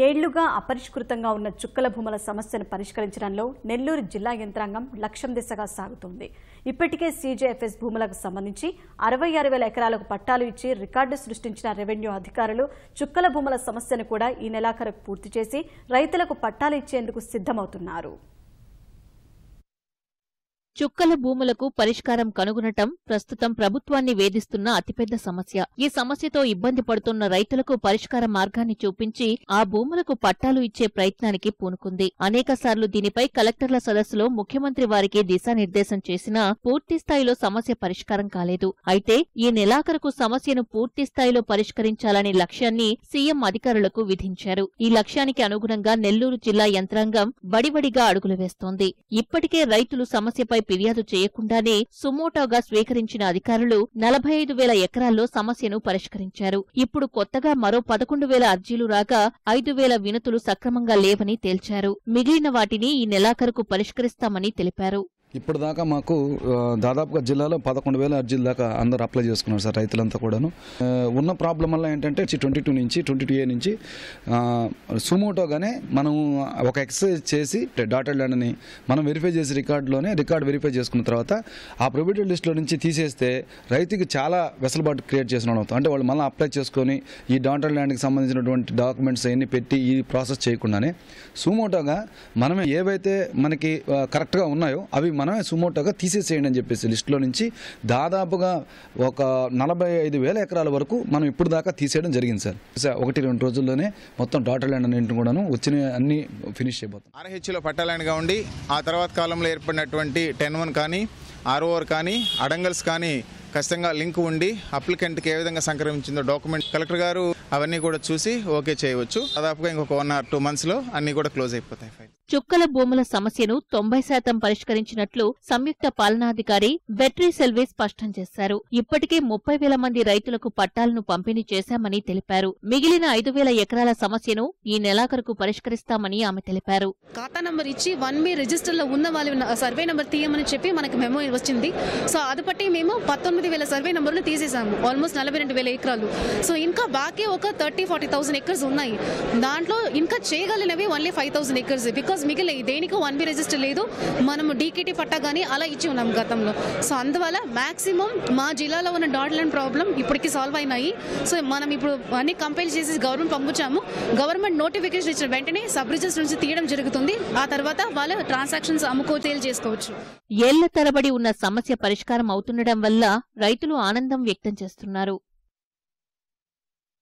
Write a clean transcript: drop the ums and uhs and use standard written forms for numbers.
ఏళ్లుగా అపరిష్కృతంగా ఉన్న చుక్కల భూముల సమస్యను పరిష్కరించడంలో నెల్లూరు జిల్లా యంత్రాంగం లక్ష్యం దిశగా సాగుతోంది. ఇప్పటికే సీజేఎఫ్ఎస్ భూములకు సంబంధించి 66,000 ఎకరాలకు పట్టాలు ఇచ్చి రికార్డు సృష్టించిన రెవెన్యూ అధికారులు చుక్కల భూముల సమస్యను కూడా ఈ నెలాఖరుకు పూర్తి చేసి రైతులకు పట్టాలు ఇచ్చేందుకు సిద్ధమవుతున్నారు. చుక్కల భూములకు పరిష్కారం కనుగొనటం ప్రస్తుతం ప్రభుత్వాన్ని వేధిస్తున్న అతిపెద్ద సమస్య. ఈ సమస్యతో ఇబ్బంది పడుతున్న రైతులకు పరిష్కార మార్గాన్ని చూపించి ఆ భూములకు పట్టాలు ఇచ్చే ప్రయత్నానికి పూనుకుంది. అనేకసార్లు దీనిపై కలెక్టర్ల సదస్సులో ముఖ్యమంత్రి వారికి దిశానిర్దేశం చేసినా పూర్తిస్థాయిలో సమస్య పరిష్కారం కాలేదు. అయితే ఈ నెలాఖరుకు సమస్యను పూర్తిస్థాయిలో పరిష్కరించాలనే లక్ష్యాన్ని సీఎం అధికారులకు విధించారు. ఈ లక్ష్యానికి అనుగుణంగా నెల్లూరు జిల్లా యంత్రాంగం బడిబడిగా అడుగులు వేస్తోంది. ఇప్పటికే రైతులు సమస్యపై ఫిర్యాదు చేయకుండానే సుమోటోగా స్వీకరించిన అధికారులు 45,000 ఎకరాల్లో సమస్యను పరిష్కరించారు. ఇప్పుడు కొత్తగా మరో 11,000 అర్జీలు రాగా 5,000 వినతులు సక్రమంగా లేవని తేల్చారు. మిగిలిన వాటిని ఈ నెలాఖరుకు పరిష్కరిస్తామని తెలిపారు. ఇప్పుడు దాకా మాకు దాదాపుగా జిల్లాలో 11,000 అర్జీల దాకా అందరూ అప్లై చేసుకున్నారు సార్. రైతులంతా కూడాను ఉన్న ప్రాబ్లం వల్ల ఏంటంటే 22 నుంచి 22A నుంచి సుమోటోగానే మనం ఒక ఎక్సర్సైజ్ చేసి డాటెడ్ ల్యాండ్ని మనం వెరిఫై చేసి రికార్డు వెరిఫై చేసుకున్న తర్వాత ఆ ప్రొబిటెడ్ లిస్టులో నుంచి తీసేస్తే రైతుకి చాలా వెసులుబాటు క్రియేట్ చేసిన అవుతాం. అంటే వాళ్ళు మళ్ళీ అప్లై చేసుకొని ఈ డాటెడ్ ల్యాండ్కి సంబంధించినటువంటి డాక్యుమెంట్స్ అవన్నీ పెట్టి ఈ ప్రాసెస్ చేయకుండానే సుమోటోగా మనమే ఏవైతే మనకి కరెక్ట్గా ఉన్నాయో అవి మనమే సుమోటోగా తీసేసేయండి అని చెప్పేసి లిస్టులో నుంచి దాదాపుగా ఒక 45,000 ఎకరాల వరకు మనం ఇప్పుడు దాకా తీసేయడం జరిగింది సార్. 1-2 రోజుల్లోనే మొత్తం డాటెడ్ ల్యాండ్ అన్నింటిని కూడాను వచ్చిన అన్ని ఫినిష్ అయిపోతాం. ఆర్హెచ్లో పట్టాలండ్గా ఉండి ఆ తర్వాత కాలంలో ఏర్పడినటువంటి 10-1 కానీ ROR కానీ అడంగల్స్ కానీ ఖచ్చితంగా లింక్ ఉండి అప్లికెంట్కి ఏ విధంగా సంక్రమించిందో డాక్యుమెంట్ కలెక్టర్ గారు అవన్నీ కూడా చూసి ఓకే చేయవచ్చు. దాదాపుగా ఇంకొక 1 or 2 months లో అన్ని కూడా క్లోజ్ అయిపోతాయి. చుక్కల భూముల సమస్యను 90% పరిష్కరించినట్లు సంయుక్త పాలనాధికారి బెట్రీ సెల్వి స్పష్టం చేశారు. ఇప్పటికే 30,000 మంది రైతులకు పట్టాలను పంపిణీ చేశామని తెలిపారు. మిగిలిన 5,000 ఎకరాల సమస్యను ఈ నెలాఖరుకు పరిష్కరిస్తామని ఆమె తెలిపారు. ఖాతా నంబర్ ఇచ్చి 1B రిజిస్టర్లో ఉన్న వాళ్ళు సర్వే నంబర్ తీయమని చెప్పి మనకు మెమో వచ్చింది. సో అది బట్టి మేము 19,000 సర్వే నంబర్లు తీసేసాము. ఆల్మోస్ట్ 42,000 ఎకరాలు. సో ఇంకా బాకీ ఒక 30,000-40,000 ఎకర్స్ ఉన్నాయి. దాంట్లో ఇంకా చేయగలిగినవి ఓన్లీ 5,000 ఎకర్స్. బికాస్ మిగిలిన దేనికి 1B రిజిస్టర్ లేదు. మనము DKT పట్టా కానీ అలా ఇచ్చి ఉన్నాం గతంలో. సో అందువల్ల మాక్సిమం మా జిల్లాలో ఉన్న డాట్ ల్యాండ్ ప్రాబ్లం ఇప్పటికి సాల్వ్ అయినాయి. సో మనం ఇప్పుడు అన్ని కంపైల్ చేసి గవర్నమెంట్ పంపించాము. గవర్నమెంట్ నోటిఫికేషన్ ఇచ్చిన వెంటనే సబ్ రిజిస్టర్ నుంచి తీయడం జరుగుతుంది. ఆ తర్వాత వాళ్ళ ట్రాన్సాక్షన్స్ సేల్ చేసుకోవచ్చు. ఏళ్ల తరబడి ఉన్న సమస్య పరిష్కారం అవుతుండడం వల్ల రైతులు ఆనందం వ్యక్తం చేస్తున్నారు.